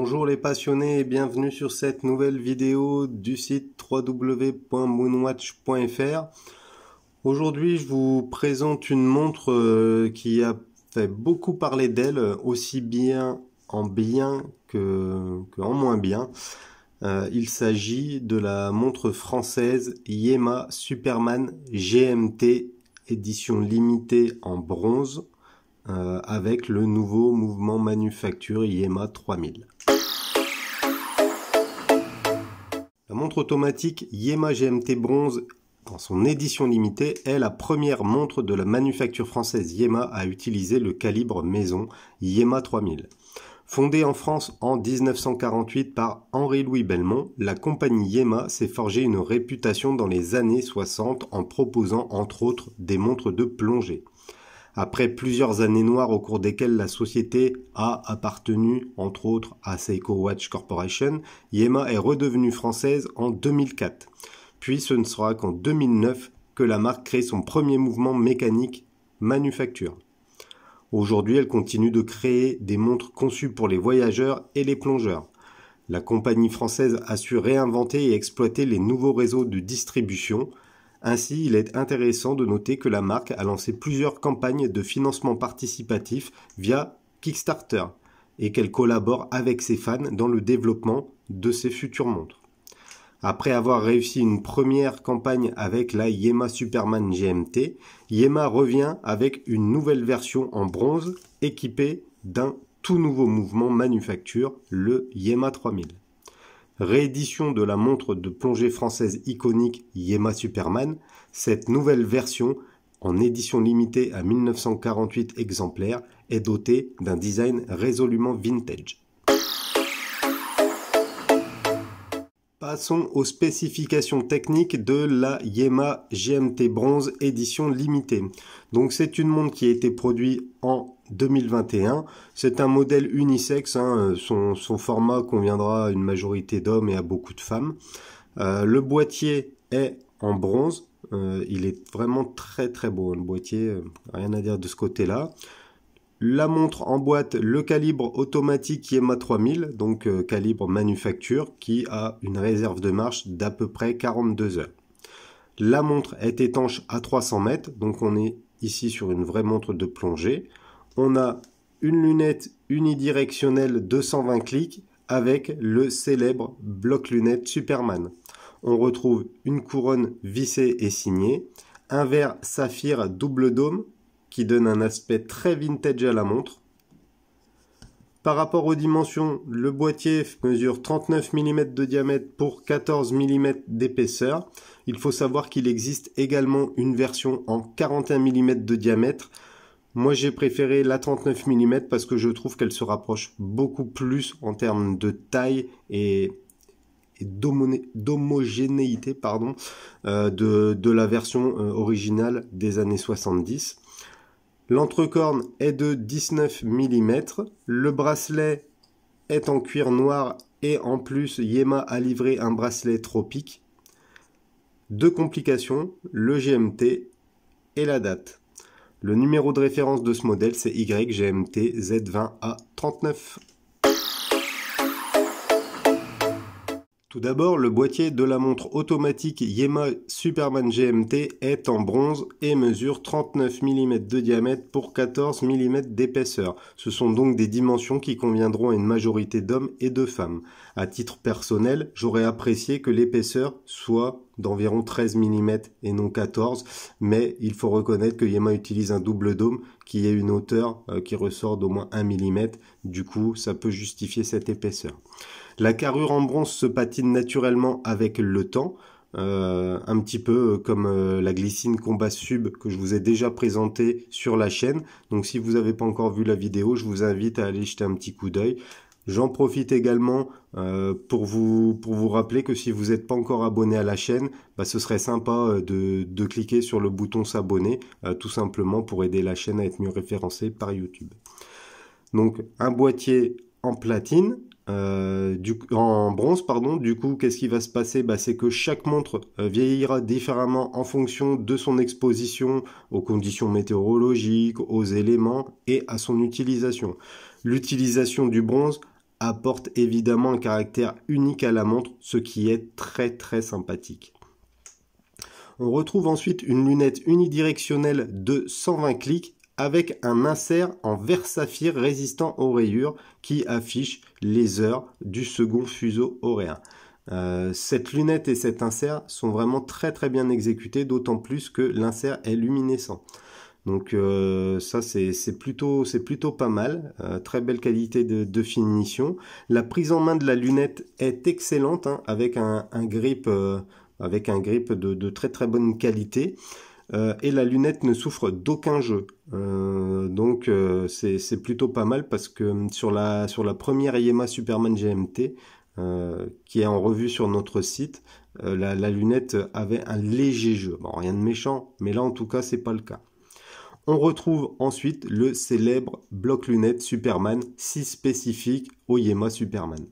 Bonjour les passionnés et bienvenue sur cette nouvelle vidéo du site www.moonwatch.fr. Aujourd'hui, je vous présente une montre qui a fait beaucoup parler d'elle, aussi bien en bien qu'en moins bien. Il s'agit de la montre française Yema Superman GMT, édition limitée en bronze, avec le nouveau mouvement manufacture Yema 3000. La montre automatique Yema GMT bronze, dans son édition limitée, est la première montre de la manufacture française Yema à utiliser le calibre maison Yema 3000. Fondée en France en 1948 par Henri-Louis Belmont, la compagnie Yema s'est forgée une réputation dans les années 60 en proposant entre autres des montres de plongée. Après plusieurs années noires au cours desquelles la société a appartenu, entre autres, à Seiko Watch Corporation, Yema est redevenue française en 2004. Puis ce ne sera qu'en 2009 que la marque crée son premier mouvement mécanique manufacture. Aujourd'hui, elle continue de créer des montres conçues pour les voyageurs et les plongeurs. La compagnie française a su réinventer et exploiter les nouveaux réseaux de distribution. Ainsi, il est intéressant de noter que la marque a lancé plusieurs campagnes de financement participatif via Kickstarter et qu'elle collabore avec ses fans dans le développement de ses futures montres. Après avoir réussi une première campagne avec la Yema Superman GMT, Yema revient avec une nouvelle version en bronze équipée d'un tout nouveau mouvement manufacture, le Yema 3000. Réédition de la montre de plongée française iconique Yema Superman, cette nouvelle version, en édition limitée à 1948 exemplaires, est dotée d'un design résolument vintage. Passons aux spécifications techniques de la Yema GMT bronze édition limitée. Donc c'est une montre qui a été produite en 2021. C'est un modèle unisexe, son format conviendra à une majorité d'hommes et à beaucoup de femmes. Le boîtier est en bronze. Il est vraiment très très beau, le boîtier, rien à dire de ce côté-là. La montre emboîte le calibre automatique Yema 3000, donc calibre manufacture, qui a une réserve de marche d'à peu près 42 heures. La montre est étanche à 300 mètres, donc on est ici sur une vraie montre de plongée. On a une lunette unidirectionnelle de 120 clics avec le célèbre bloc lunette Superman. On retrouve une couronne vissée et signée, un verre saphir double dôme qui donne un aspect très vintage à la montre. Par rapport aux dimensions, le boîtier mesure 39 mm de diamètre pour 14 mm d'épaisseur. Il faut savoir qu'il existe également une version en 41 mm de diamètre. Moi j'ai préféré la 39 mm parce que je trouve qu'elle se rapproche beaucoup plus en termes de taille et d'homogénéité de la version originale des années 70. L'entrecorne est de 19 mm, le bracelet est en cuir noir et en plus Yema a livré un bracelet tropique. Deux complications, le GMT et la date. Le numéro de référence de ce modèle c'est YGMT Z20A39. Tout d'abord, le boîtier de la montre automatique Yema Superman GMT est en bronze et mesure 39 mm de diamètre pour 14 mm d'épaisseur. Ce sont donc des dimensions qui conviendront à une majorité d'hommes et de femmes. À titre personnel, j'aurais apprécié que l'épaisseur soit d'environ 13 mm et non 14, mais il faut reconnaître que Yema utilise un double dôme qui a une hauteur qui ressort d'au moins 1 mm, du coup ça peut justifier cette épaisseur. La carrure en bronze se patine naturellement avec le temps, un petit peu comme la glycine Combat Sub que je vous ai déjà présenté sur la chaîne. Donc si vous n'avez pas encore vu la vidéo, je vous invite à aller jeter un petit coup d'œil. J'en profite également pour vous rappeler que si vous n'êtes pas encore abonné à la chaîne, ce serait sympa de cliquer sur le bouton s'abonner, tout simplement pour aider la chaîne à être mieux référencée par YouTube. Donc un boîtier en platine, en bronze, du coup qu'est-ce qui va se passer? C'est que chaque montre vieillira différemment en fonction de son exposition aux conditions météorologiques, aux éléments et à son utilisation. L'utilisation du bronze apporte évidemment un caractère unique à la montre, ce qui est très très sympathique. On retrouve ensuite une lunette unidirectionnelle de 120 clics avec un insert en verre saphir résistant aux rayures qui affiche les heures du second fuseau horaire. Cette lunette et cet insert sont vraiment très très bien exécutés, d'autant plus que l'insert est luminescent. Donc ça c'est plutôt pas mal, très belle qualité de finition. La prise en main de la lunette est excellente, hein, avec un grip de très très bonne qualité. Et la lunette ne souffre d'aucun jeu, donc c'est plutôt pas mal parce que sur la première Yema Superman GMT qui est en revue sur notre site, la lunette avait un léger jeu. Bon, rien de méchant, mais là en tout cas c'est pas le cas. On retrouve ensuite le célèbre bloc lunette Superman, si spécifique au Yema Superman.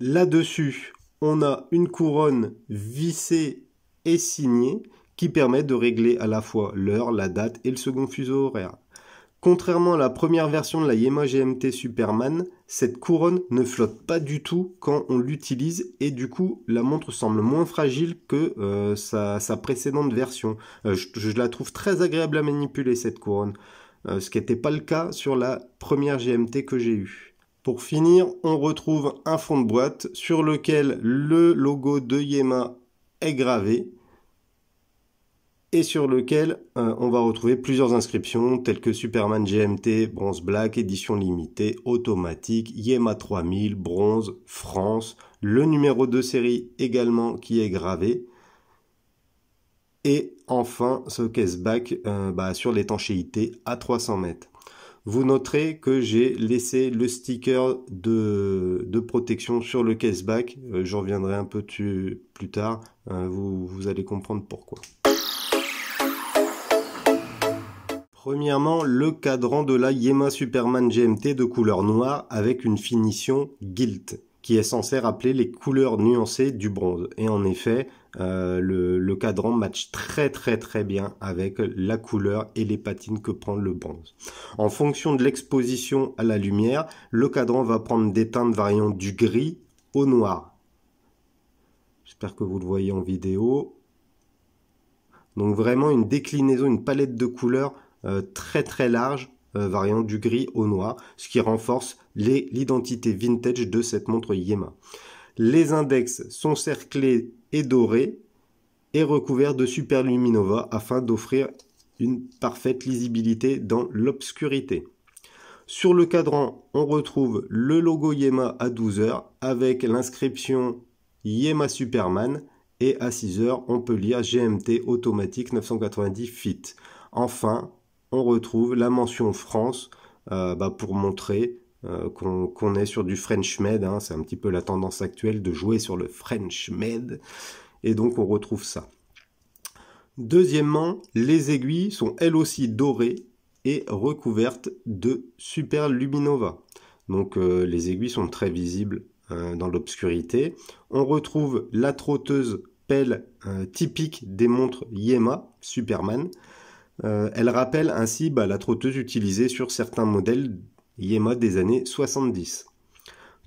Là-dessus, on a une couronne vissée et signée qui permet de régler à la fois l'heure, la date et le second fuseau horaire. Contrairement à la première version de la Yema GMT Superman, cette couronne ne flotte pas du tout quand on l'utilise et du coup la montre semble moins fragile que sa précédente version. Je la trouve très agréable à manipuler cette couronne, ce qui n'était pas le cas sur la première GMT que j'ai eue. Pour finir, on retrouve un fond de boîte sur lequel le logo de Yema est gravé et sur lequel on va retrouver plusieurs inscriptions telles que Superman GMT, bronze black, édition limitée, automatique, Yema 3000, bronze, France, le numéro de série également qui est gravé. Et enfin ce caseback sur l'étanchéité à 300 mètres. Vous noterez que j'ai laissé le sticker de protection sur le caseback. J'en reviendrai un peu plus tard. Vous allez comprendre pourquoi. Premièrement, le cadran de la Yema Superman GMT de couleur noire avec une finition gilt, qui est censé rappeler les couleurs nuancées du bronze. Et en effet, le cadran match très bien avec la couleur et les patines que prend le bronze. En fonction de l'exposition à la lumière, le cadran va prendre des teintes variant du gris au noir. J'espère que vous le voyez en vidéo. Donc vraiment une déclinaison, une palette de couleurs très large, variant du gris au noir, ce qui renforce l'identité vintage de cette montre Yema. Les index sont cerclés et dorés et recouverts de Super Luminova afin d'offrir une parfaite lisibilité dans l'obscurité. Sur le cadran, on retrouve le logo Yema à 12 h avec l'inscription Yema Superman et à 6 h on peut lire GMT automatique 990 Fit. Enfin, on retrouve la mention France pour montrer qu'on est sur du French Made, hein, c'est un petit peu la tendance actuelle de jouer sur le French Made, et donc on retrouve ça. Deuxièmement, les aiguilles sont elles aussi dorées et recouvertes de Super Luminova. Donc les aiguilles sont très visibles dans l'obscurité. On retrouve la trotteuse pelle typique des montres Yema Superman. Elle rappelle ainsi la trotteuse utilisée sur certains modèles Yema des années 70.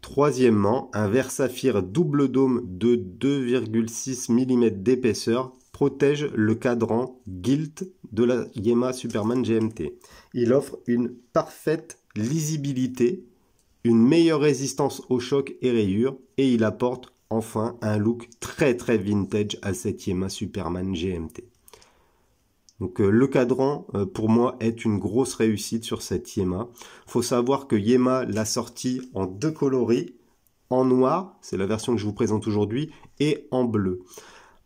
Troisièmement, un verre saphir double dôme de 2,6 mm d'épaisseur protège le cadran gilt de la Yema Superman GMT. Il offre une parfaite lisibilité, une meilleure résistance aux chocs et rayures et il apporte enfin un look très vintage à cette Yema Superman GMT. Donc le cadran pour moi est une grosse réussite sur cette Yema. Faut savoir que Yema l'a sorti en deux coloris, en noir, c'est la version que je vous présente aujourd'hui, et en bleu.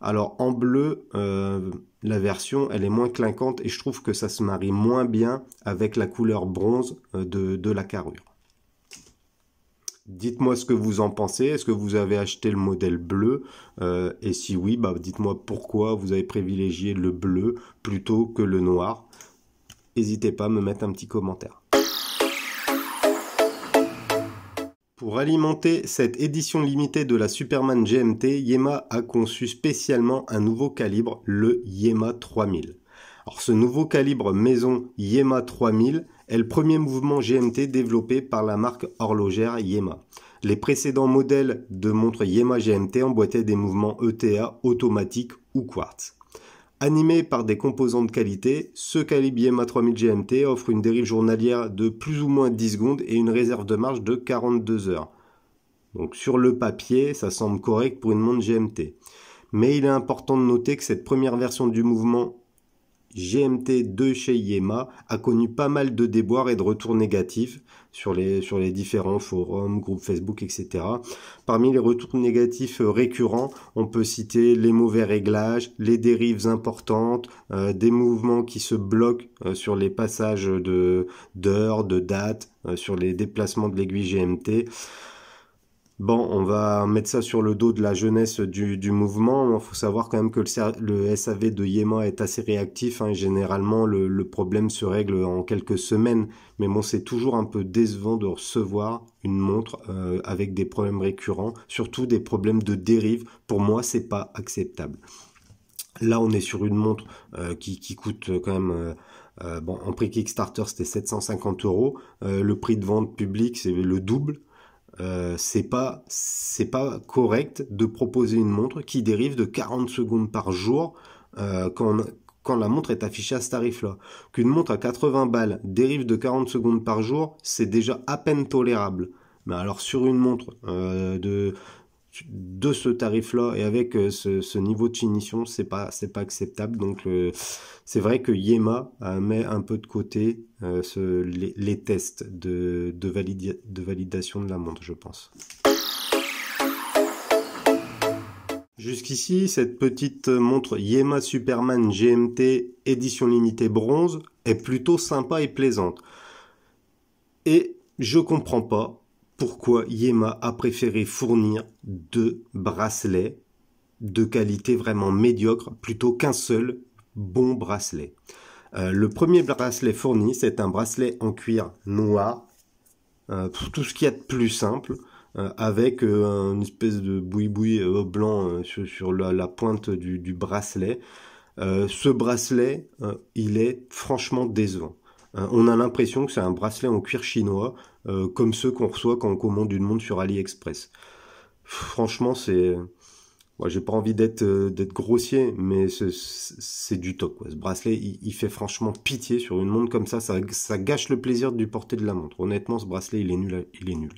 Alors en bleu, la version elle est moins clinquante et je trouve que ça se marie moins bien avec la couleur bronze de la carrure. Dites-moi ce que vous en pensez, est-ce que vous avez acheté le modèle bleu et si oui, dites-moi pourquoi vous avez privilégié le bleu plutôt que le noir. N'hésitez pas à me mettre un petit commentaire. Pour alimenter cette édition limitée de la Superman GMT, Yema a conçu spécialement un nouveau calibre, le Yema 3000. Alors ce nouveau calibre maison Yema 3000 est le premier mouvement GMT développé par la marque horlogère Yema. Les précédents modèles de montres Yema GMT emboîtaient des mouvements ETA automatiques ou quartz. Animé par des composants de qualité, ce calibre Yema 3000 GMT offre une dérive journalière de plus ou moins 10 secondes et une réserve de marche de 42 heures. Donc sur le papier, ça semble correct pour une montre GMT. Mais il est important de noter que cette première version du mouvement GMT de chez Yema a connu pas mal de déboires et de retours négatifs sur les différents forums, groupes Facebook, etc. Parmi les retours négatifs récurrents, on peut citer les mauvais réglages, les dérives importantes, des mouvements qui se bloquent sur les passages d'heures, de dates, sur les déplacements de l'aiguille GMT. Bon, on va mettre ça sur le dos de la jeunesse du mouvement. Il faut savoir quand même que le SAV de Yema est assez réactif. Hein, et généralement, le problème se règle en quelques semaines. Mais bon, c'est toujours un peu décevant de recevoir une montre avec des problèmes récurrents, surtout des problèmes de dérive. Pour moi, c'est pas acceptable. Là, on est sur une montre qui coûte quand même... bon, en prix Kickstarter, c'était 750 €. Le prix de vente public, c'est le double. C'est pas correct de proposer une montre qui dérive de 40 secondes par jour quand la montre est affichée à ce tarif-là. Qu'une montre à 80 balles dérive de 40 secondes par jour, c'est déjà à peine tolérable. Mais alors sur une montre de ce tarif-là et avec ce niveau de finition, c'est pas acceptable. Donc c'est vrai que Yema met un peu de côté les tests de validation de la montre, je pense. Jusqu'ici, cette petite montre Yema Superman GMT édition limitée bronze est plutôt sympa et plaisante. Et je comprends pas pourquoi Yema a préféré fournir 2 bracelets de qualité vraiment médiocre plutôt qu'un seul bon bracelet. Le premier bracelet fourni, c'est un bracelet en cuir noir, pour tout ce qu'il y a de plus simple, avec une espèce de boui-boui blanc sur la pointe du bracelet. Ce bracelet, il est franchement décevant. On a l'impression que c'est un bracelet en cuir chinois, comme ceux qu'on reçoit quand on commande une montre sur AliExpress. Franchement, c'est... Ouais, j'ai pas envie d'être grossier, mais c'est du top, quoi. Ce bracelet, il fait franchement pitié sur une montre comme ça. Ça gâche le plaisir du porter de la montre. Honnêtement, ce bracelet, il est nul.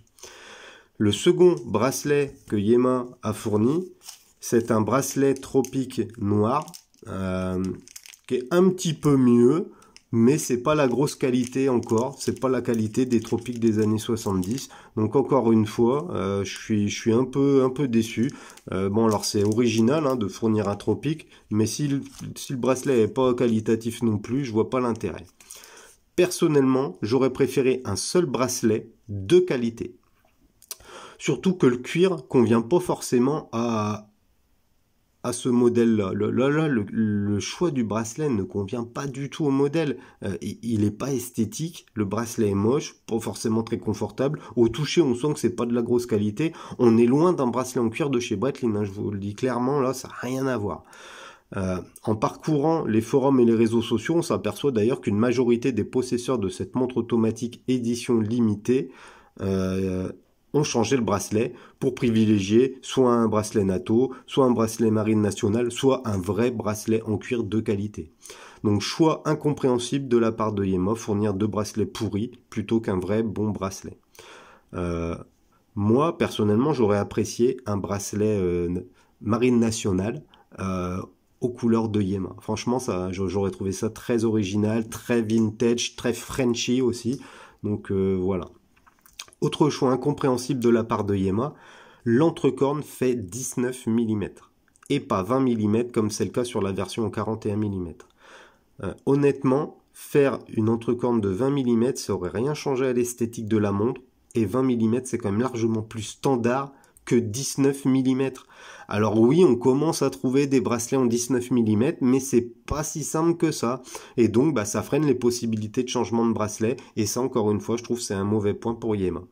Le second bracelet que Yema a fourni, c'est un bracelet tropique noir, qui est un petit peu mieux, mais c'est pas la grosse qualité encore, c'est pas la qualité des tropiques des années 70. Donc encore une fois, je suis un peu déçu. Bon, alors c'est original hein, de fournir un tropique, mais si le bracelet est pas qualitatif non plus, je vois pas l'intérêt. Personnellement, j'aurais préféré un seul bracelet de qualité. Surtout que le cuir convient pas forcément à ce modèle-là. Le choix du bracelet ne convient pas du tout au modèle. Il n'est pas esthétique, le bracelet est moche, pas forcément très confortable. Au toucher, on sent que c'est pas de la grosse qualité. On est loin d'un bracelet en cuir de chez Breitling, hein, je vous le dis clairement, là, ça n'a rien à voir. En parcourant les forums et les réseaux sociaux, on s'aperçoit d'ailleurs qu'une majorité des possesseurs de cette montre automatique édition limitée ont changé le bracelet pour privilégier soit un bracelet NATO, soit un bracelet Marine Nationale, soit un vrai bracelet en cuir de qualité. Donc choix incompréhensible de la part de Yema, fournir 2 bracelets pourris plutôt qu'un vrai bon bracelet. Moi, personnellement, j'aurais apprécié un bracelet Marine Nationale aux couleurs de Yema. Franchement, j'aurais trouvé ça très original, très vintage, très Frenchy aussi. Donc voilà. Autre choix incompréhensible de la part de Yema, l'entrecorne fait 19 mm et pas 20 mm comme c'est le cas sur la version en 41 mm. Honnêtement, faire une entrecorne de 20 mm, ça aurait rien changé à l'esthétique de la montre, et 20 mm c'est quand même largement plus standard que 19 mm. Alors oui, on commence à trouver des bracelets en 19 mm, mais c'est pas si simple que ça. Et donc, ça freine les possibilités de changement de bracelet. Et ça, encore une fois, je trouve que c'est un mauvais point pour Yema.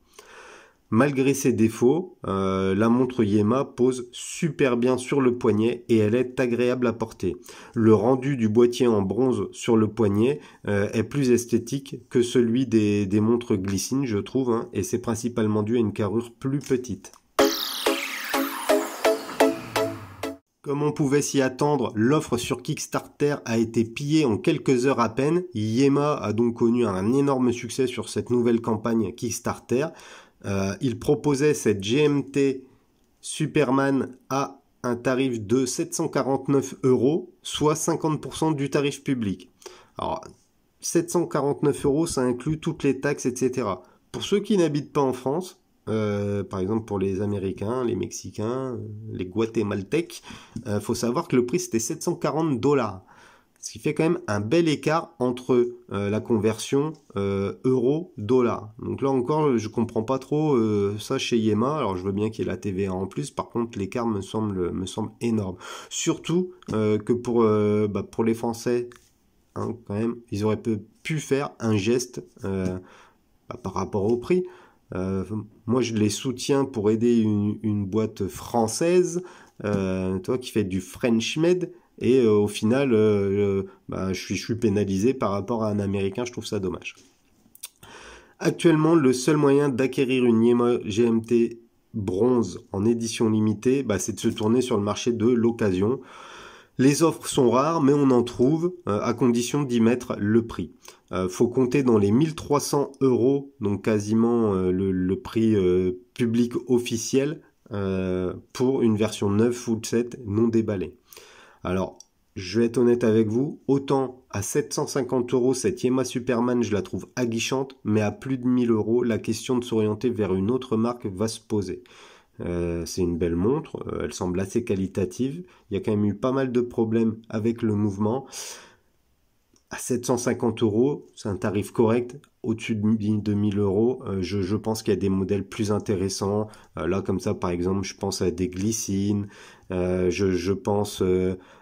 Malgré ses défauts, la montre Yema pose super bien sur le poignet et elle est agréable à porter. Le rendu du boîtier en bronze sur le poignet est plus esthétique que celui des montres Glycine, je trouve, hein, et c'est principalement dû à une carrure plus petite. Comme on pouvait s'y attendre, l'offre sur Kickstarter a été pillée en quelques heures à peine. Yema a donc connu un énorme succès sur cette nouvelle campagne Kickstarter. Il proposait cette GMT Superman à un tarif de 749 €, soit 50% du tarif public. Alors, 749 €, ça inclut toutes les taxes, etc. Pour ceux qui n'habitent pas en France, par exemple pour les Américains, les Mexicains, les Guatémaltèques, faut savoir que le prix c'était 740 $. Ce qui fait quand même un bel écart entre la conversion euro-dollar. Donc là encore, je comprends pas trop ça chez Yema. Alors je veux bien qu'il y ait la TVA en plus. Par contre, l'écart me semble énorme. Surtout que pour les Français, hein, quand même, ils auraient pu faire un geste par rapport au prix. Moi, je les soutiens pour aider une boîte française qui fait du French Made. Et au final, je suis pénalisé par rapport à un Américain, je trouve ça dommage. Actuellement, le seul moyen d'acquérir une Yema GMT bronze en édition limitée, c'est de se tourner sur le marché de l'occasion. Les offres sont rares, mais on en trouve à condition d'y mettre le prix. Faut compter dans les 1300 €, donc quasiment le prix public officiel pour une version neuve full set non déballée. Alors, je vais être honnête avec vous, autant à 750 € cette Yema Superman, je la trouve aguichante, mais à plus de 1000 €, la question de s'orienter vers une autre marque va se poser. C'est une belle montre, elle semble assez qualitative, il y a quand même eu pas mal de problèmes avec le mouvement. À 750 €, c'est un tarif correct. Au-dessus de 1000 €, je pense qu'il y a des modèles plus intéressants. Là, comme ça, par exemple, je pense à des Glycine, je pense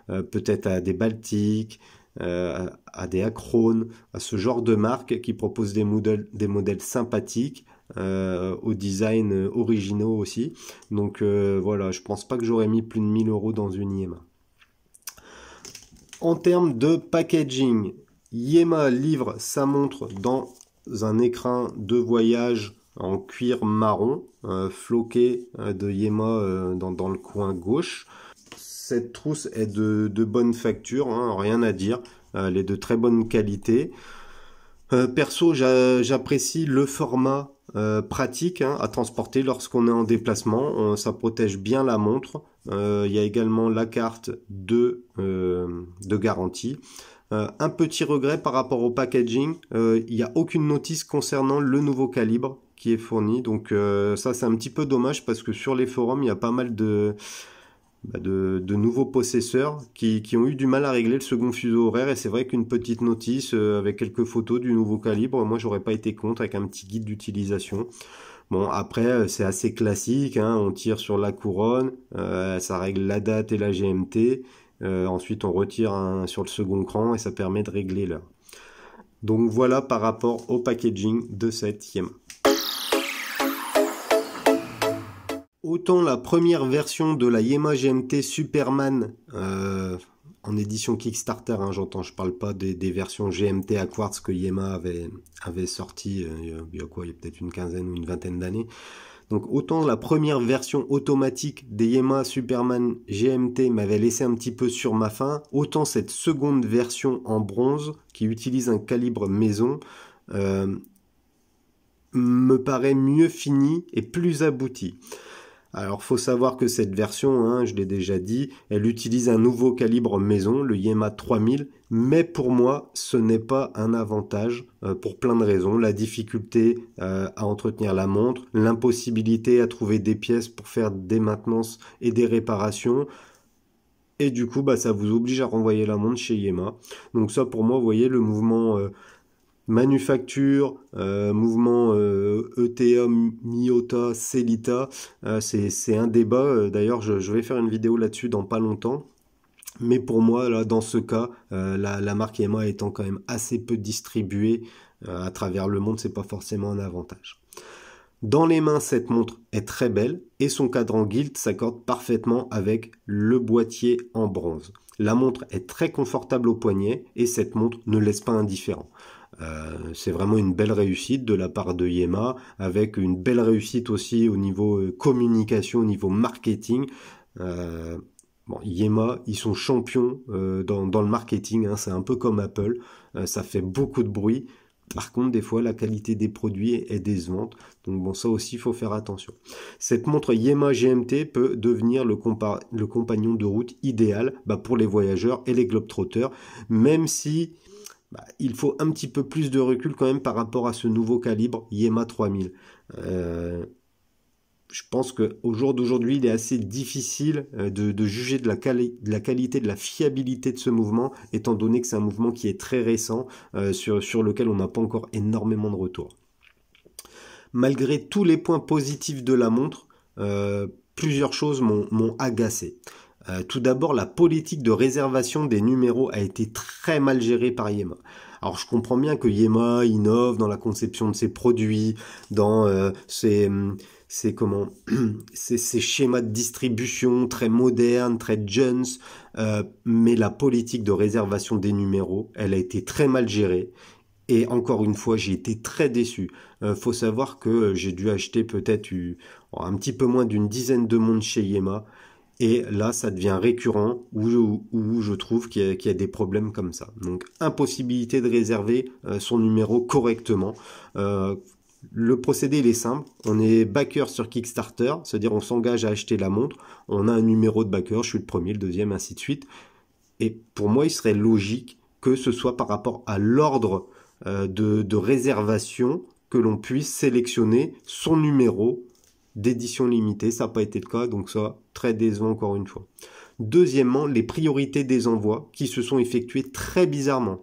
peut-être à des Baltic, à des Acrone, à ce genre de marques qui proposent des modèles sympathiques, au design originaux aussi. Donc voilà, je pense pas que j'aurais mis plus de 1000 € dans une Yema. En termes de packaging, Yema livre sa montre dans un écrin de voyage en cuir marron, floqué de Yema dans le coin gauche. Cette trousse est de bonne facture, hein, rien à dire, elle est de très bonne qualité. Perso, j'apprécie le format pratique à transporter lorsqu'on est en déplacement. Ça protège bien la montre. Il y a également la carte de garantie. Un petit regret par rapport au packaging, il n'y a aucune notice concernant le nouveau calibre qui est fourni. Donc ça c'est un petit peu dommage parce que sur les forums il y a pas mal de nouveaux possesseurs qui ont eu du mal à régler le second fuseau horaire, et c'est vrai qu'une petite notice avec quelques photos du nouveau calibre, moi j'aurais pas été contre, avec un petit guide d'utilisation. Bon, après c'est assez classique, on tire sur la couronne, ça règle la date et la GMT, ensuite on retire sur le second cran et ça permet de régler l'heure. Donc voilà par rapport au packaging de cette Yema. Autant la première version de la Yema GMT Superman en édition Kickstarter, j'entends, je parle pas des versions GMT à quartz que Yema avait sorti il y a peut-être une quinzaine ou une vingtaine d'années. Donc autant la première version automatique des Yema Superman GMT m'avait laissé un petit peu sur ma faim, autant cette seconde version en bronze qui utilise un calibre maison me paraît mieux finie et plus aboutie. Alors, faut savoir que cette version, je l'ai déjà dit, elle utilise un nouveau calibre maison, le Yema 3000, mais pour moi, ce n'est pas un avantage pour plein de raisons. La difficulté à entretenir la montre, l'impossibilité à trouver des pièces pour faire des maintenances et des réparations. Et du coup, ça vous oblige à renvoyer la montre chez Yema. Donc ça, pour moi, vous voyez, le mouvement manufacture, mouvement ETA, Miyota, Cellita, c'est un débat. D'ailleurs, je vais faire une vidéo là-dessus dans pas longtemps. Mais pour moi, là, dans ce cas, la marque Yema étant quand même assez peu distribuée à travers le monde, c'est pas forcément un avantage. Dans les mains, cette montre est très belle et son cadran Gilt s'accorde parfaitement avec le boîtier en bronze. La montre est très confortable au poignet et cette montre ne laisse pas indifférent. C'est vraiment une belle réussite de la part de Yema, avec une belle réussite aussi au niveau communication, au niveau marketing. Bon, Yema, ils sont champions dans le marketing, hein, c'est un peu comme Apple, ça fait beaucoup de bruit. Par contre, des fois, la qualité des produits est décevante. Donc bon, ça aussi, il faut faire attention. Cette montre Yema GMT peut devenir le compagnon de route idéal pour les voyageurs et les globetrotters, même si il faut un petit peu plus de recul quand même par rapport à ce nouveau calibre Yema 3000. Je pense qu'au jour d'aujourd'hui, il est assez difficile de juger de la qualité, de la fiabilité de ce mouvement, étant donné que c'est un mouvement qui est très récent, sur lequel on n'a pas encore énormément de retours. Malgré tous les points positifs de la montre, plusieurs choses m'ont agacé. Tout d'abord, la politique de réservation des numéros a été très mal gérée par Yema. Alors je comprends bien que Yema innove dans la conception de ses produits, dans ses schémas de distribution très modernes, très jeunes, mais la politique de réservation des numéros, elle a été très mal gérée. Et encore une fois, j'ai été très déçu. Faut savoir que j'ai dû acheter peut-être un petit peu moins d'une dizaine de montres chez Yema. Et là, ça devient récurrent où je trouve qu'il y a des problèmes comme ça. Donc, impossibilité de réserver son numéro correctement. Le procédé, il est simple. On est backer sur Kickstarter, c'est-à-dire on s'engage à acheter la montre. On a un numéro de backer, je suis le premier, le deuxième, ainsi de suite. Et pour moi, il serait logique que ce soit par rapport à l'ordre de réservation que l'on puisse sélectionner son numéro d'édition limitée. Ça n'a pas été le cas, donc ça, très décevant encore une fois. Deuxièmement, les priorités des envois qui se sont effectuées très bizarrement.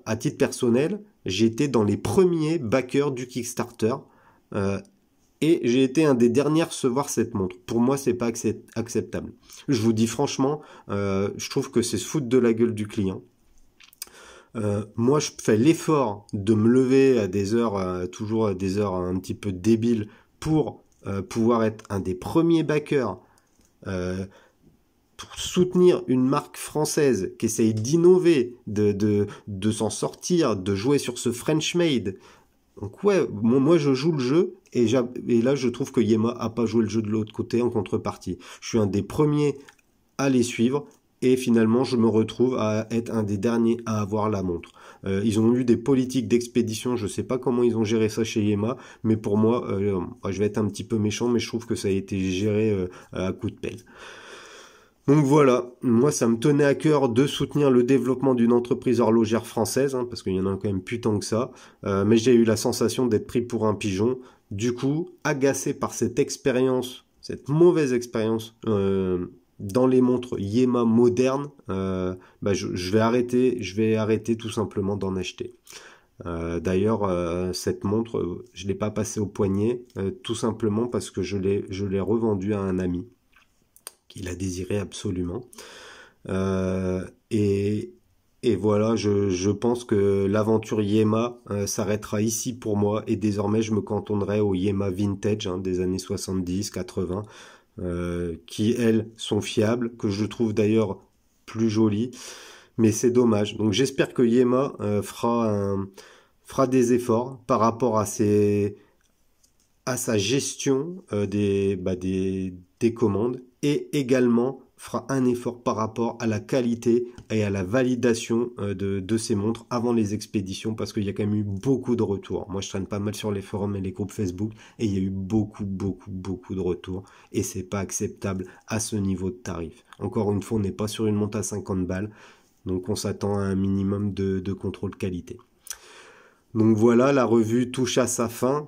À titre personnel, j'ai été dans les premiers backers du Kickstarter et j'ai été un des derniers à recevoir cette montre. Pour moi, c'est pas acceptable. Je vous dis franchement, je trouve que c'est se foutre de la gueule du client. Moi, je fais l'effort de me lever à des heures, toujours à des heures un petit peu débiles, pour pouvoir être un des premiers backers, pour soutenir une marque française qui essaye d'innover, de s'en sortir, de jouer sur ce French made. Donc ouais, moi je joue le jeu et là je trouve que Yema a pas joué le jeu de l'autre côté en contrepartie. Je suis un des premiers à les suivre et finalement je me retrouve à être un des derniers à avoir la montre. Ils ont eu des politiques d'expédition, je sais pas comment ils ont géré ça chez Yema, mais pour moi, je vais être un petit peu méchant, mais je trouve que ça a été géré à coup de pelle. Donc voilà, moi ça me tenait à cœur de soutenir le développement d'une entreprise horlogère française, hein, parce qu'il y en a quand même plus tant que ça, mais j'ai eu la sensation d'être pris pour un pigeon. Du coup, agacé par cette expérience, cette mauvaise expérience dans les montres Yema modernes, je vais arrêter tout simplement d'en acheter. D'ailleurs, cette montre, je l'ai pas passée au poignet, tout simplement parce que je l'ai revendue à un ami qui la désirait absolument. Et voilà, je pense que l'aventure Yema s'arrêtera ici pour moi et désormais je me cantonnerai aux Yema vintage des années 70-80 qui elles sont fiables, que je trouve d'ailleurs plus jolies, mais c'est dommage. Donc j'espère que Yema fera des efforts par rapport à sa gestion des commandes et également fera un effort par rapport à la qualité et à la validation de ces montres avant les expéditions parce qu'il y a quand même eu beaucoup de retours. Moi je traîne pas mal sur les forums et les groupes Facebook et il y a eu beaucoup de retours et c'est pas acceptable à ce niveau de tarif. Encore une fois, on n'est pas sur une montre à 50 balles, donc on s'attend à un minimum de contrôle qualité. Donc voilà, la revue touche à sa fin.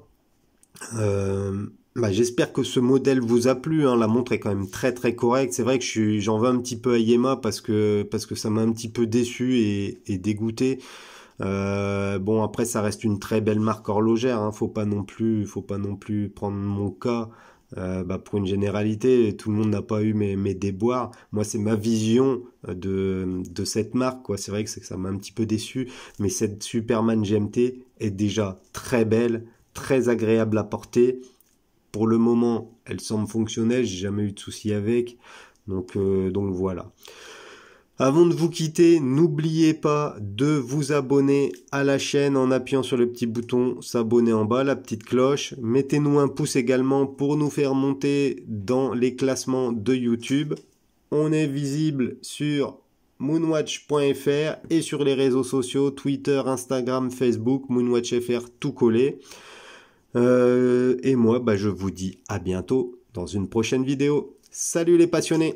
J'espère que ce modèle vous a plu, hein. La montre est quand même très correcte. C'est vrai que j'en veux un petit peu à Yema parce que ça m'a un petit peu déçu et dégoûté. Bon après ça reste une très belle marque horlogère, hein. Faut pas non plus prendre mon cas pour une généralité. Tout le monde n'a pas eu mes déboires. Moi c'est ma vision de cette marque, quoi. C'est vrai que ça m'a un petit peu déçu, mais cette Superman GMT est déjà très belle. très agréable à porter. Pour le moment, elle semble fonctionnelle, j'ai jamais eu de soucis avec. Donc voilà. Avant de vous quitter, n'oubliez pas de vous abonner à la chaîne en appuyant sur le petit bouton s'abonner en bas, la petite cloche. Mettez-nous un pouce également pour nous faire monter dans les classements de YouTube. On est visible sur moonwatch.fr et sur les réseaux sociaux, Twitter, Instagram, Facebook, moonwatch.fr, tout collé. Et moi, je vous dis à bientôt dans une prochaine vidéo. Salut les passionnés!